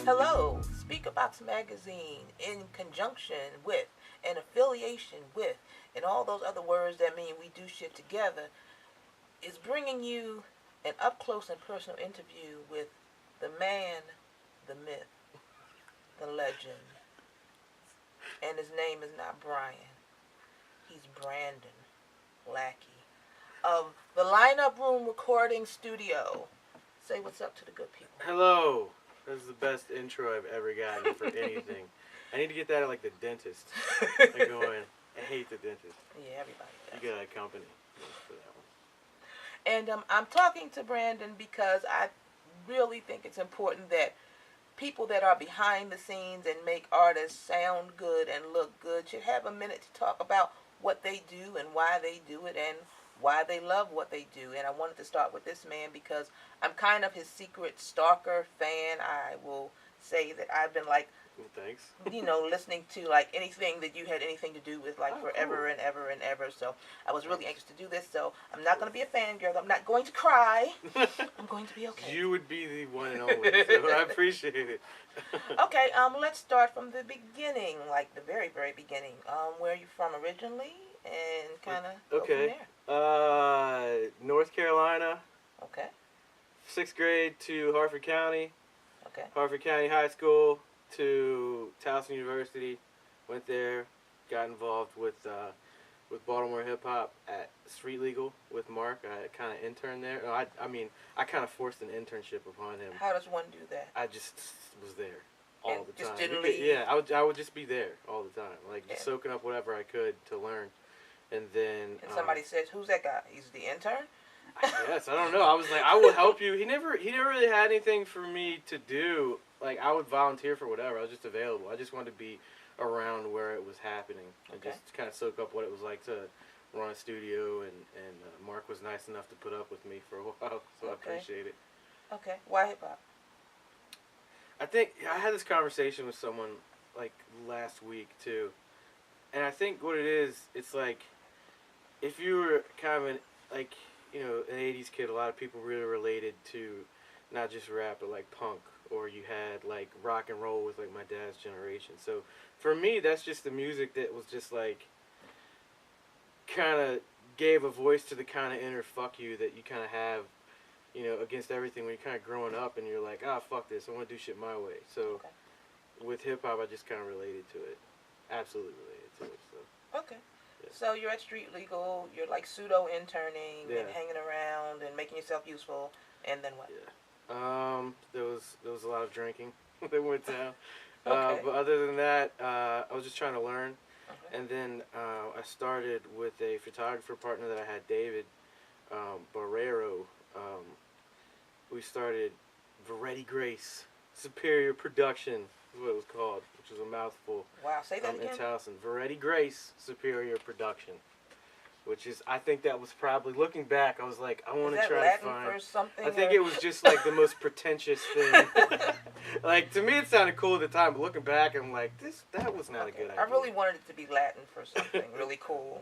Hello, SpeakerboX Magazine, in conjunction with, in affiliation with, and all those other words that mean we do shit together, is bringing you an up close and personal interview with the man, the myth, the legend. And his name is not Brian, he's Brandon Lackey of the Lineup Room Recording Studio. Say what's up to the good people. Hello. This is the best intro I've ever gotten for anything. I need to get that at like the dentist. I go in. I hate the dentist. Yeah, everybody does. You got a company for that one. And I'm talking to Brandon because I really think it's important that people that are behind the scenes and make artists sound good and look good should have a minute to talk about what they do and why they do it and why they love what they do. And I wanted to start with this man because I'm kind of his secret stalker fan. I will say that I've been like, well, thanks. Listening to like anything that you had anything to do with like forever cool. and ever and ever. So I was really anxious to do this. So I'm not going to be a fangirl. I'm not going to cry. I'm going to be okay. You would be the one and only, so I appreciate it. Okay, let's start from the beginning, like the very, very beginning. Where are you from originally? And kind of go from there. North Carolina. Okay. 6th grade to Harford County. Okay. Harford County High School to Towson University. Went there, got involved with Baltimore hip hop at Street Legal with Mark. I kind of interned there. No, I kind of forced an internship upon him. How does one do that? I just was there all And the just time. didn't leave? Yeah, I would just be there all the time, like just soaking up whatever I could to learn. And then somebody says, "Who's that guy? He's the intern." Yes, I don't know. I was like, I will help you. He never really had anything for me to do. Like, I would volunteer for whatever. I was just available. I just wanted to be around where it was happening and just kind of soak up what it was like to run a studio. And Mark was nice enough to put up with me for a while, so I appreciate it. Okay. Why hip hop? I think I had this conversation with someone like last week too, and I think what it is, it's like if you were kind of an 80s kid, a lot of people really related to not just rap, but like punk, or you had like rock and roll with like my dad's generation. So for me, that's just the music that was just like kind of gave a voice to the kind of inner fuck you that you kind of have, against everything when you're kind of growing up and you're like, fuck this, I want to do shit my way. So with hip hop, I just kind of related to it. Absolutely related to it. So. Okay. So you're at Street Legal, you're like pseudo interning and hanging around and making yourself useful, and then what? Yeah. There was a lot of drinking that went down. But other than that, I was just trying to learn. Okay. And then I started with a photographer partner that I had, David Barrero. We started Varetti Grace Superior Production is what it was called, which was a mouthful. Wow, say that again. In Towson. Varetti Grace Superior Production, which is, I think that was probably, looking back, I was like, I want to try Latin to find. For something, I think it was just like the most pretentious thing. Like, to me it sounded cool at the time, but looking back, I'm like, that was not a good idea. I really wanted it to be Latin for something really cool.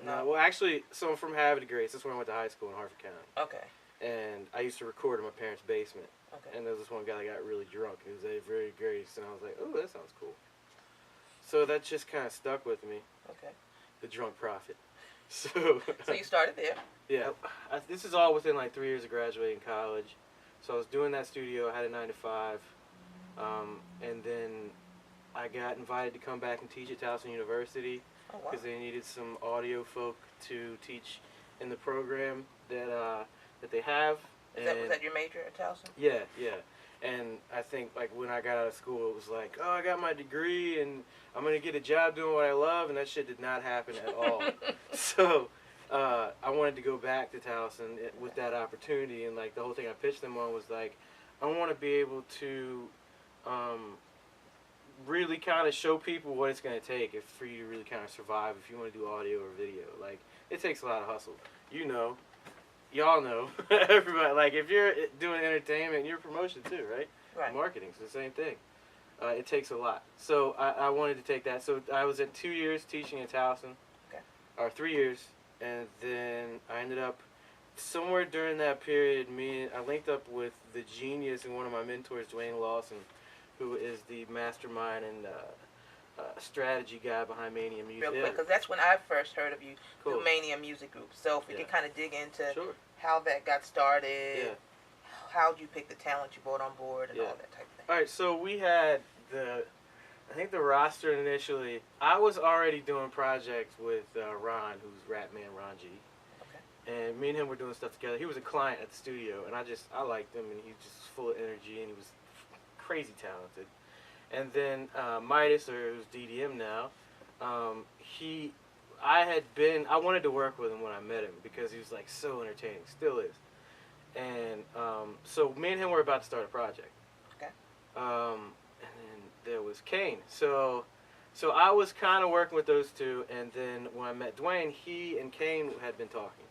No. Well, actually, so I'm from Varetti Grace. That's where I went to high school in Harford County. Okay. And I used to record in my parents' basement. Okay. And there was this one guy that got really drunk. He was at Varetti Grace, and I was like, oh, that sounds cool. So that just kind of stuck with me. Okay. The drunk prophet. So you started there. Yeah. This is all within like 3 years of graduating college. So I was doing that studio. I had a 9 to 5. And then I got invited to come back and teach at Towson University because they needed some audio folk to teach in the program that they have. Was that your major at Towson? Yeah. And I think like when I got out of school, it was like, I got my degree and I'm going to get a job doing what I love, and that shit did not happen at all. So I wanted to go back to Towson with that opportunity, and like the whole thing I pitched them on was like, I want to be able to really kind of show people what it's going to take for you to really kind of survive if you want to do audio or video. Like, it takes a lot of hustle. Y'all know, everybody, like if you're doing entertainment, you're promotion too, right? Right. Marketing's the same thing. It takes a lot. So I wanted to take that. So I was at 2 years teaching at Towson, or 3 years, and then I ended up somewhere during that period. I linked up with the genius and one of my mentors, Dwayne Lawson, who is the mastermind and strategy guy behind Mania Music. Real quick, because that's when I first heard of you, Cool. the Mania Music Group. So if we can kind of dig into Sure. how that got started, Yeah. how'd you pick the talent you brought on board, and all that type of thing. All right, so we had I think the roster initially. I was already doing projects with Ron, who's Ratman Ron G. Okay. And me and him were doing stuff together. He was a client at the studio, and I liked him, and he was just full of energy, and he was crazy talented. And then Midas, or who's DDM now, I wanted to work with him when I met him because he was like so entertaining, still is. And so me and him were about to start a project. Okay. And then there was Kane. So I was kind of working with those two, and then when I met Dwayne, he and Kane had been talking.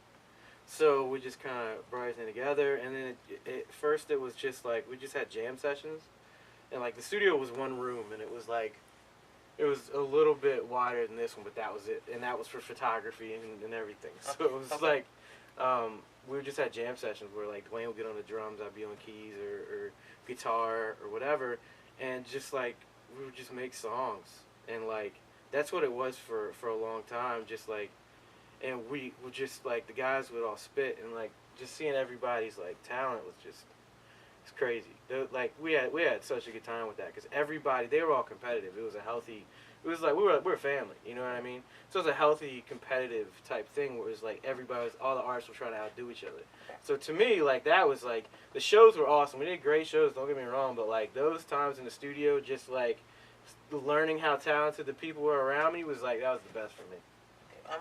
So we just kind of brought everything together, and then at first it was just like we just had jam sessions, and like the studio was one room, and it was a little bit wider than this one, but that was it, and that was for photography and everything. So it was like we just had jam sessions where like Dwayne would get on the drums, I'd be on keys or guitar or whatever, and just like we would just make songs, and like that's what it was for a long time, just like. And we would just, like, the guys would all spit, and, like, just seeing everybody's, like, talent was just, it's crazy. Like, we had such a good time with that, because everybody, they were all competitive. It was a healthy, it was like, we're a family, you know what I mean? So it was a healthy, competitive type thing, where it was, like, all the artists were trying to outdo each other. So to me, like, that was, like, the shows were awesome. We did great shows, don't get me wrong, but, like, those times in the studio, just, like, learning how talented the people were around me was, like, that was the best for me.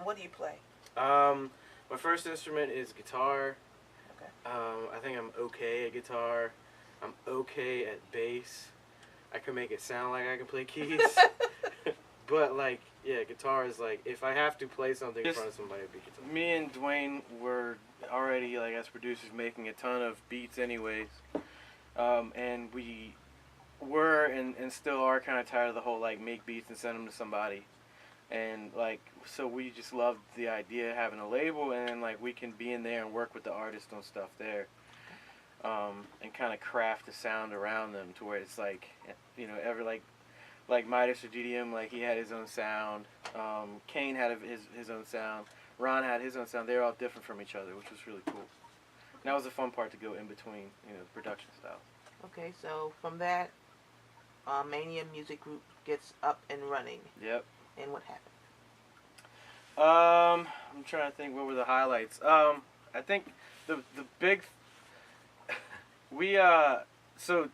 What do you play? My first instrument is guitar. Okay. I think I'm okay at guitar. I'm okay at bass. I can make it sound like I can play keys. But like, yeah, guitar is like, if I have to play something in front of somebody, it'd be guitar. Me and Dwayne were already, like, as producers, making a ton of beats anyways. And we were and still are kind of tired of the whole, like, make beats and send them to somebody. And, like, so we just loved the idea of having a label, and, like, we can be in there and work with the artist on stuff there. And kind of craft the sound around them to where it's, like, you know, like Midas or DDM, like, he had his own sound. Kane had his own sound. Ron had his own sound. They were all different from each other, which was really cool. And that was a fun part to go in between, you know, the production styles. Okay, so from that, Mania Music Group gets up and running. Yep. And what happened? I'm trying to think what were the highlights. I think the big so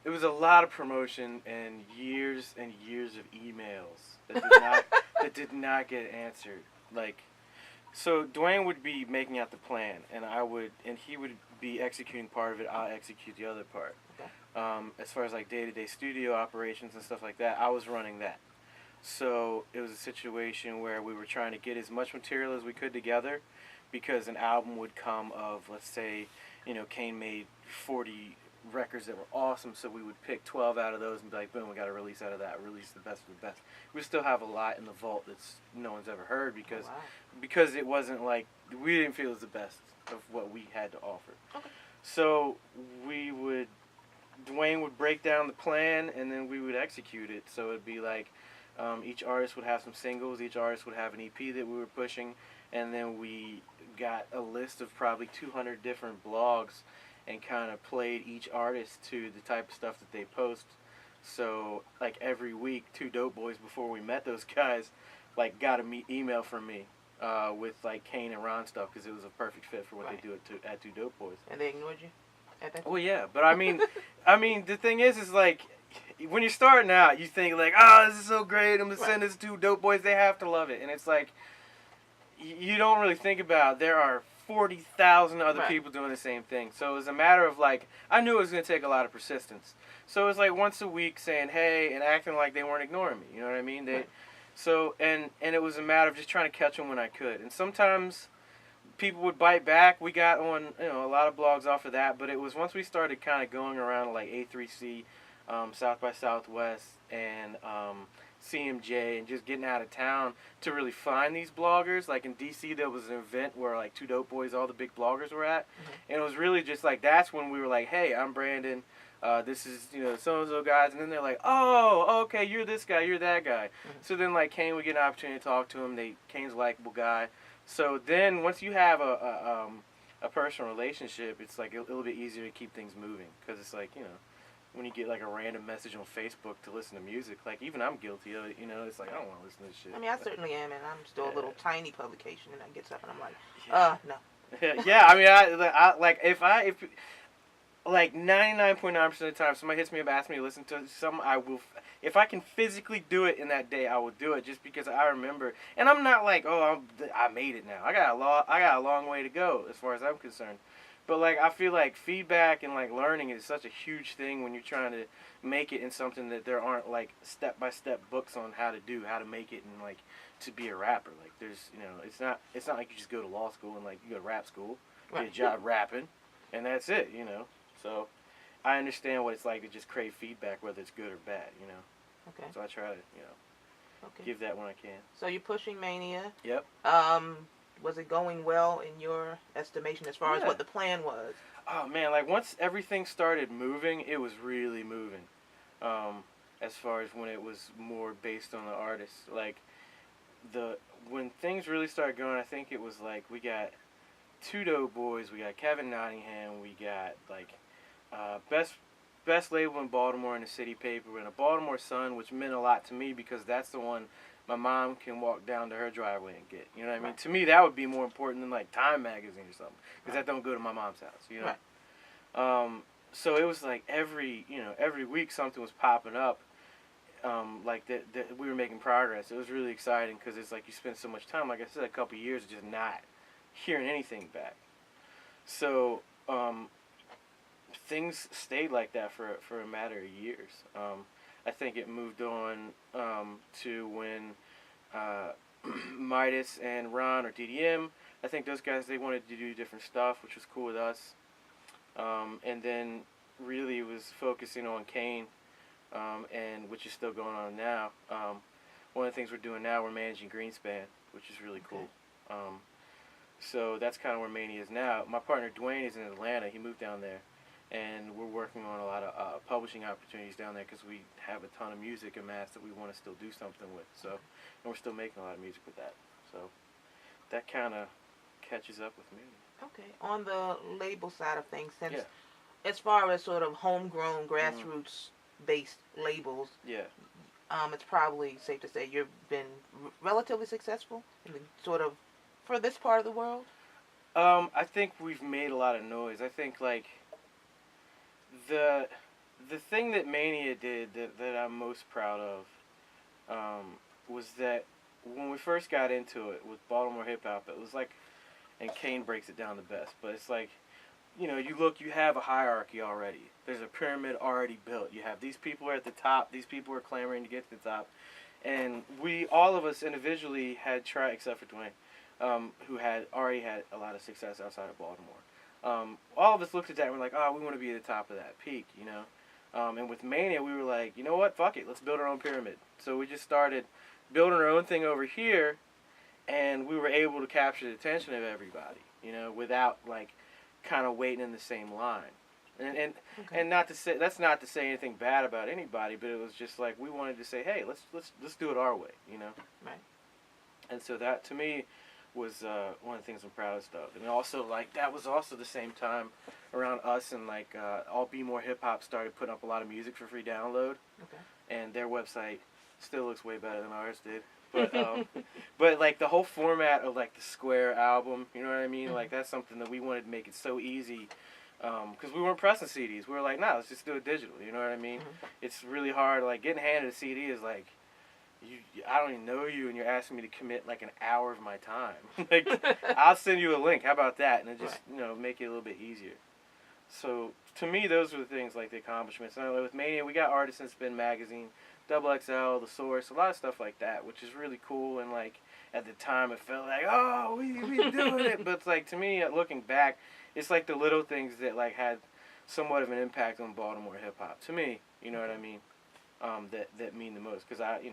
it was a lot of promotion and years of emails that did not get answered. Like, so Dwayne would be making out the plan, and he would be executing part of it. I'll execute the other part. Okay. As far as like day-to-day studio operations and stuff like that, I was running that. So it was a situation where we were trying to get as much material as we could together, because an album would come of, let's say, you know, Kane made 40 records that were awesome, so we would pick 12 out of those and be like, boom, we got a release out of that, release the best of the best. We still have a lot in the vault that's no one's ever heard, because it wasn't like, we didn't feel it was the best of what we had to offer. Okay. So Dwayne would break down the plan, and then we would execute it. So it'd be like, each artist would have some singles, each artist would have an EP that we were pushing, and then we got a list of probably 200 different blogs and kind of played each artist to the type of stuff that they post. So, like, every week, 2 Dope Boys, before we met those guys, like, got an email from me with, like, Kane and Ron stuff, because it was a perfect fit for what they do at 2 Dope Boys. And they ignored you at that time? Well, yeah, but I mean, the thing is like, when you're starting out, you think like, oh, this is so great, I'm going to send this to Dope Boys, they have to love it. And it's like, you don't really think about, there are 40,000 other people doing the same thing. So it was a matter of like, I knew it was going to take a lot of persistence. So it was like once a week saying, hey, and acting like they weren't ignoring me. You know what I mean? So, and it was a matter of just trying to catch them when I could. And sometimes people would bite back. We got on, you know, a lot of blogs off of that. But it was once we started kind of going around like A3C, South by Southwest, and CMJ, and just getting out of town to really find these bloggers. Like in DC, there was an event where like 2 Dope Boys, all the big bloggers were at. And it was really just like, that's when we were like, hey, I'm Brandon. this is, so-and-so guys, and then they're like, oh, okay, you're this guy, you're that guy. Mm-hmm. So then, like, Kane would get an opportunity to talk to him. Kane's a likable guy. So then, once you have a personal relationship, it's, like, a little bit easier to keep things moving. Because it's like, when you get, like, a random message on Facebook to listen to music, like, even I'm guilty of it, it's like, I don't want to listen to this shit. I mean, I certainly am, and I'm still a little tiny publication, and I get stuff, and I'm like, no. Yeah, I mean, I like, if like 99.9% of the time, somebody hits me up, asks me to listen to something, I will. If I can physically do it in that day, I will do it, just because I remember. And I'm not like, I made it now. I got a long way to go as far as I'm concerned. But like, I feel like feedback and like learning is such a huge thing when you're trying to make it in something that there aren't like step-by-step books on how to make it and like to be a rapper. Like there's, it's not like you just go to law school and like you go to rap school, get a job rapping, and that's it, So I understand what it's like to just crave feedback, whether it's good or bad, Okay. So I try to, give that when I can. So you're pushing Mania. Yep. Was it going well in your estimation as far as what the plan was? Oh man, like once everything started moving, it was really moving. As far as when it was more based on the artist, like when things really started going, I think it was like we got two dope boys, we got Kevin Nottingham, we got like best label in Baltimore in the city paper, and a Baltimore Sun, which meant a lot to me because that's the one my mom can walk down to her driveway and get. You know what I mean? To me, that would be more important than like Time magazine or something, because that don't go to my mom's house. So it was like every week something was popping up, like that we were making progress. It was really exciting because it's like you spend so much time, like I said, a couple of years just not hearing anything back. So things stayed like that for a matter of years. I think it moved on to when Midas and Ron or DDM, I think those guys, they wanted to do different stuff, which was cool with us. And then really it was focusing on Kane, and which is still going on now. One of the things we're doing now, we're managing Greenspan, which is really cool. So that's kind of where Mania is now. My partner Dwayne is in Atlanta. He moved down there. And we're working on a lot of publishing opportunities down there because we have a ton of music amassed that we want to still do something with. So, and we're still making a lot of music with that. So that kind of catches up with me. Okay. On the label side of things, since as far as sort of homegrown, grassroots-based labels, it's probably safe to say you've been relatively successful in the sort of for this part of the world. I think we've made a lot of noise. I think like the thing that Mania did that I'm most proud of was that when we first got into it with Baltimore hip hop, it was like, and Kane breaks it down the best, but it's like, you have a hierarchy already. There's a pyramid already built. You have these people are at the top, these people are clamoring to get to the top, and all of us individually had tried, except for Dwayne, who had already had a lot of success outside of Baltimore. All of us looked at that and we're like, we want to be at the top of that peak, And with Mania, we were like, you know what, fuck it, let's build our own pyramid. So we just started building our own thing over here, and we were able to capture the attention of everybody, without like kind of waiting in the same line. And not to say, that's not to say anything bad about anybody, but it was just like we wanted to say, hey, let's do it our way, Right. And so that to me was one of the things I'm proudest of. And also, like, that was also the same time around us and, like, All Be More Hip Hop started putting up a lot of music for free download. Okay. And their website still looks way better than ours did. But, but like, the whole format of, like, the Square album, you know what I mean? Like, that's something that we wanted to make it so easy. Because we weren't pressing CDs. We were like, let's just do it digital, you know what I mean? It's really hard. Like, getting handed a CD is like, I don't even know you, and you're asking me to commit like an hour of my time. Like, I'll send you a link. How about that? And it just, make it a little bit easier. So to me, those were the things, like the accomplishments. And with Mania, we got artists in Spin Magazine, Double XL, The Source, a lot of stuff like that, which is really cool. And like at the time, it felt like, we doing it. But it's like, to me, looking back, it's like the little things that like had somewhat of an impact on Baltimore hip hop. To me, you know what I mean? That mean the most, because I'm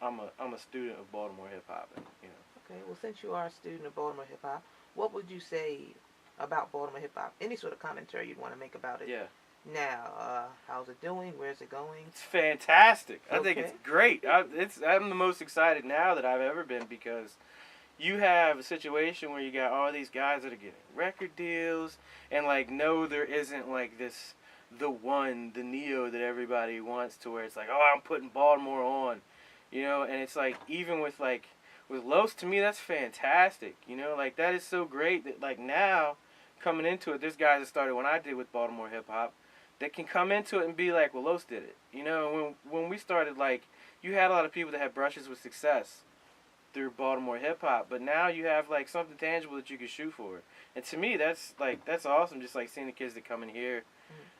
a student of Baltimore hip hop, Okay, well, since you are a student of Baltimore hip hop, what would you say about Baltimore hip hop? Any sort of commentary you'd want to make about it? Yeah. now. How's it doing? Where's it going? It's fantastic. I think Okay. it's great. I'm the most excited now that I've ever been because you have a situation where you got all these guys that are getting record deals, and like, no, there isn't like this, the Neo that everybody wants, to where it's like, oh, I'm putting Baltimore on, you know, and it's like, even with like, with Los, to me, that's fantastic, you know, like, that is so great that like now, coming into it, there's guys that started when I did with Baltimore hip hop, that can come into it and be like, well, Los did it, you know, when we started, like, you had a lot of people that had brushes with success through Baltimore hip hop, but now you have like something tangible that you can shoot for. And to me, that's awesome. Just like seeing the kids that come in here,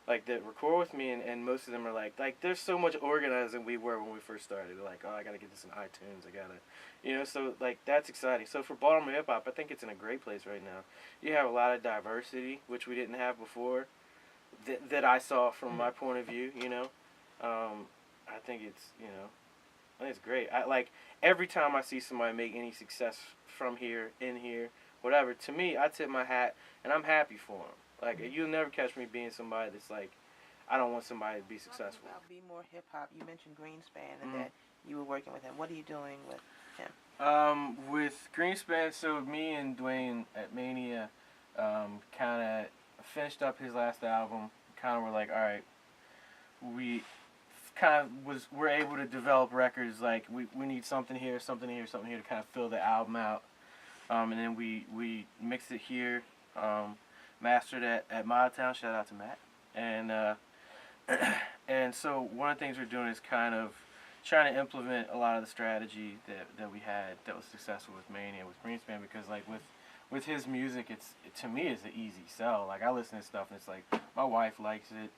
like that record with me, and most of them are like there's so much organized than we were when we first started. They're like, oh, I gotta get this in iTunes. I gotta, you know, so like that's exciting. So for Baltimore hip hop, I think it's in a great place right now. You have a lot of diversity, which we didn't have before. That I saw from my point of view, you know. I think it's, you know, I think it's great. I like every time I see somebody make any success from here, in here, whatever. To me, I tip my hat, and I'm happy for them. Like, you'll never catch me being somebody that's like, I don't want somebody to be successful. Talking about Be More Hip Hop, you mentioned Greenspan and that you were working with him. What are you doing with him? With Greenspan, so me and Dwayne at Mania, kind of finished up his last album. Kind of were like, all right, we we're able to develop records, like we need something here, something here, something here to kind of fill the album out, and then we mixed it here, mastered it at Modtown. Shout out to Matt, and and so one of the things we're doing is kind of trying to implement a lot of the strategy that we had that was successful with Mania with Greenspan, because like with his music, to me it's an easy sell. Like, I listen to stuff and it's like my wife likes it,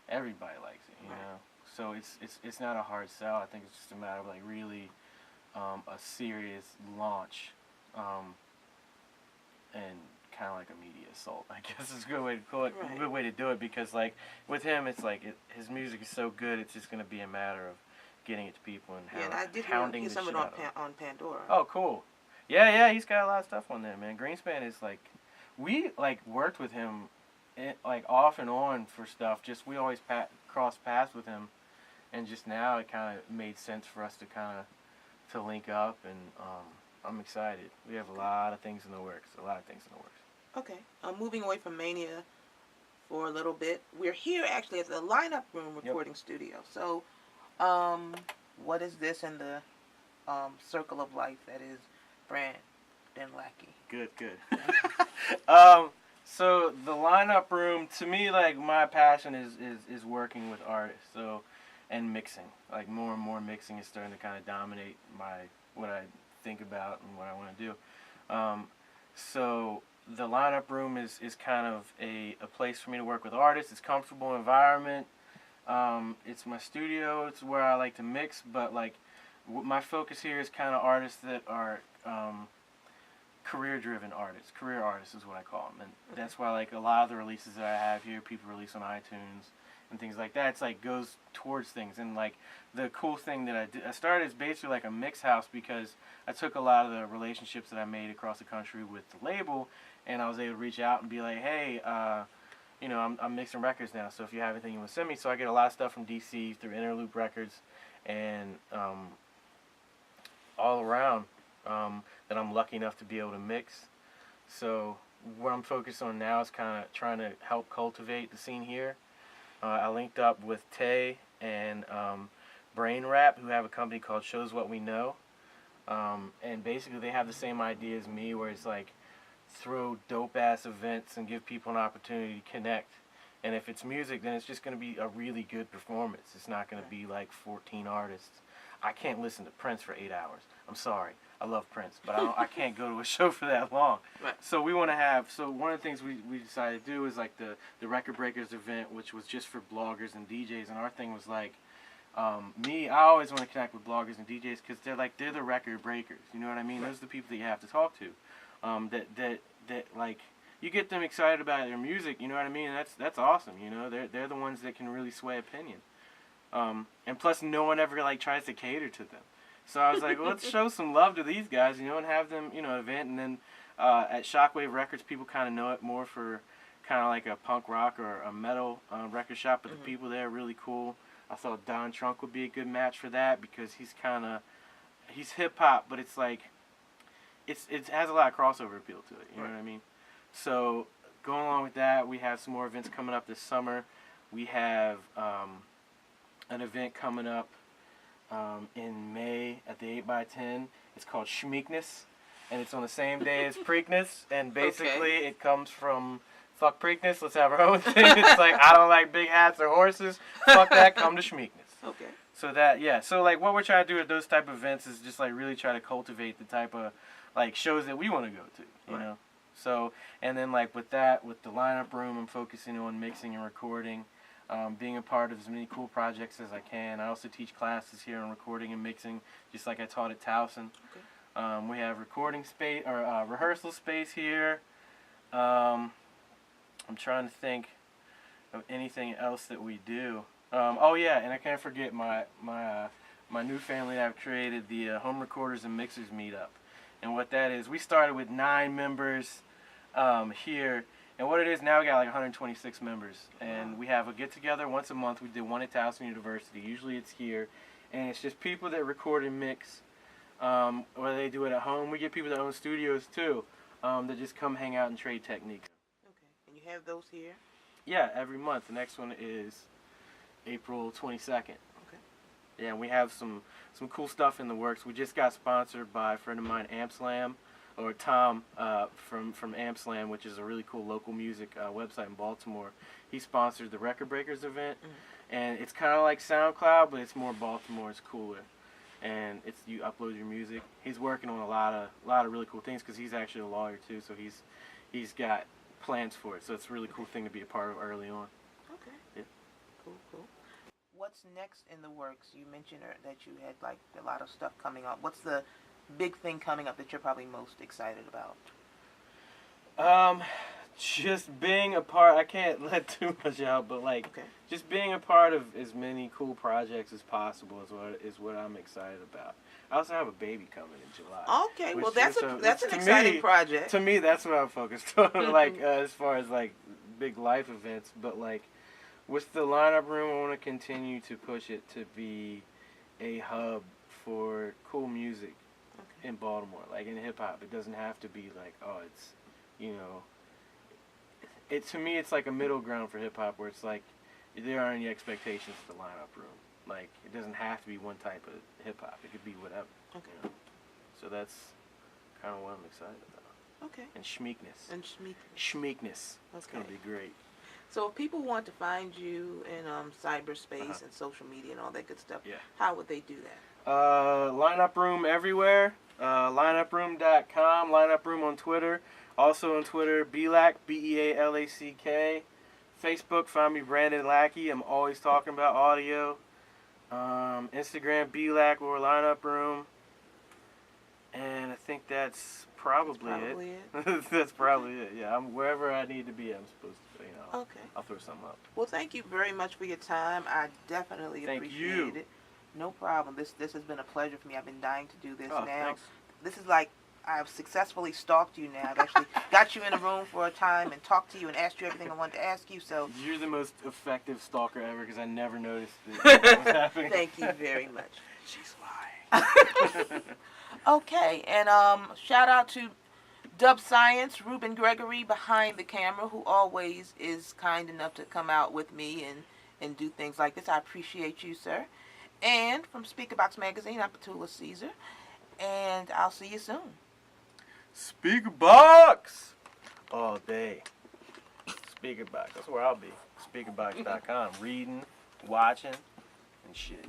everybody likes it, you know. So it's not a hard sell. I think it's just a matter of like really a serious launch, and kind of like a media assault, I guess is a good way to call it. Right. A good way to do it, because like with him, it's like his music is so good. It's just gonna be a matter of getting it to people and Yeah, and I did hounding hear the some shit of it out of it. on Pandora. Oh, cool. Yeah, he's got a lot of stuff on there, man. Greenspan is like, we like worked with him, like off and on for stuff. Just we always cross paths with him. And just now it kind of made sense for us to link up, and I'm excited. We have a lot of things in the works. Okay. Moving away from Mania for a little bit, we're here actually at the Lineup Room recording studio. So, what is this in the circle of life that is Brandon Lackey? Good. So the Lineup Room, to me, like, my passion is working with artists. So, and mixing, like more and more mixing is starting to kind of dominate what I think about and what I want to do. So the Lineup Room is kind of a place for me to work with artists. It's a comfortable environment. It's my studio. It's where I like to mix, but like my focus here is kind of artists that are career-driven artists. Career artists is what I call them, and that's why like a lot of the releases that I have here, people release on iTunes and things like that. It's like goes towards things, and like the cool thing that I started is basically like a mix house, because I took a lot of the relationships that I made across the country with the label, and I was able to reach out and be like, hey, you know, I'm mixing records now, so if you have anything you want to send me. So I get a lot of stuff from DC through Interloop Records, and all around that I'm lucky enough to be able to mix. So what I'm focused on now is kind of trying to help cultivate the scene here. I linked up with Tay and Brain Rap, who have a company called Shows What We Know. And basically they have the same idea as me, where it's like throw dope-ass events and give people an opportunity to connect. And if it's music, then it's just going to be a really good performance. It's not going to be like 14 artists. I can't listen to Prince for 8 hours. I'm sorry. I love Prince, but I can't go to a show for that long. Right. So we want to have, so one of the things we decided to do is like the Record Breakers event, which was just for bloggers and DJs. And our thing was like, I always want to connect with bloggers and DJs, because they're the record breakers. You know what I mean? Right. Those are the people that you have to talk to. That like, you get them excited about their music. You know what I mean? And that's awesome. You know, they're the ones that can really sway opinion. And plus, no one ever like tries to cater to them. So I was like, well, let's show some love to these guys, you know, and have them, you know, event. And then at Shockwave Records, people kind of know it more for kind of like a punk rock or a metal record shop, but the people there are really cool. I thought Don Trunk would be a good match for that because he's hip hop, but it's like it has a lot of crossover appeal to it. You know what I mean? So going along with that, we have some more events coming up this summer. We have an event coming up in May at the 8x10. It's called Schmeekness, and it's on the same day as Preakness, and basically it comes from fuck Preakness, let's have our own thing. It's like, I don't like big hats or horses, fuck that, come to Schmeekness. Okay. So that, yeah, so like what we're trying to do at those type of events is just like really try to cultivate the type of like shows that we want to go to, you know? So, and then like with that, with the lineup room, I'm focusing on mixing and recording, being a part of as many cool projects as I can. I also teach classes here on recording and mixing, just like I taught at Towson. Okay. We have recording space, or rehearsal space here. I'm trying to think of anything else that we do. Oh yeah, and I can't forget my new family that I've created, the Home Recorders and Mixers Meetup. And what that is, we started with 9 members here, and what it is now, we got like 126 members, and we have a get-together once a month. We did one at Towson University. Usually it's here, and it's just people that record and mix, whether they do it at home. We get people that own studios too, that just come hang out and trade techniques. Okay, and you have those here? Yeah, every month. The next one is April 22nd. Okay. Yeah, and we have some cool stuff in the works. We just got sponsored by a friend of mine, Ampslam, or Tom from Ampslam, which is a really cool local music website in Baltimore. He sponsored the Record Breakers event, and it's kind of like SoundCloud, but it's more Baltimore. It's cooler, and it's you upload your music. He's working on a lot of really cool things because he's actually a lawyer too, so he's got plans for it. So it's a really cool thing to be a part of early on. Okay. Yeah. Cool. What's next in the works? You mentioned that you had like a lot of stuff coming up. What's the big thing coming up that you're probably most excited about? Just being a part. I can't let too much out, but like just being a part of as many cool projects as possible is what I'm excited about. I also have a baby coming in July. Okay, well that's an exciting project. To me, that's what I'm focused on. Like as far as like big life events, but like. With the lineup room, I want to continue to push it to be a hub for cool music in Baltimore, like in hip hop. It doesn't have to be like, oh, it's, you know, to me, it's like a middle ground for hip hop where it's like there aren't any expectations for the lineup room. Like it doesn't have to be one type of hip hop. It could be whatever. Okay. You know? So that's kind of what I'm excited about. Okay. And Schmeekness. Schmeekness. It's gonna be great. So if people want to find you in cyberspace and social media and all that good stuff, yeah, how would they do that? Lineup Room everywhere. Lineuproom.com. Lineup Room on Twitter. Also on Twitter, Belack, Bealack. Facebook, find me Brandon Lackey. I'm always talking about audio. Instagram, Belack or Lineup Room. And I think that's probably it. That's probably it. Yeah, I'm wherever I need to be. I'm supposed to, you know. Okay. I'll throw something up. Well, thank you very much for your time. I definitely appreciate it. No problem. This has been a pleasure for me. I've been dying to do this now. Thanks. This is like I've successfully stalked you now. I've actually got you in a room for a time and talked to you and asked you everything I wanted to ask you. So you're the most effective stalker ever because I never noticed that was happening. Thank you very much. She's lying. Okay, and shout out to Dubscience, Ruben Gregory behind the camera, who always is kind enough to come out with me and do things like this. I appreciate you, sir. And from Speakerbox Magazine, I'm Petula Caesar, and I'll see you soon. SpeakerBox all day. SpeakerBox, that's where I'll be. Speakerbox.com, reading, watching, and shit.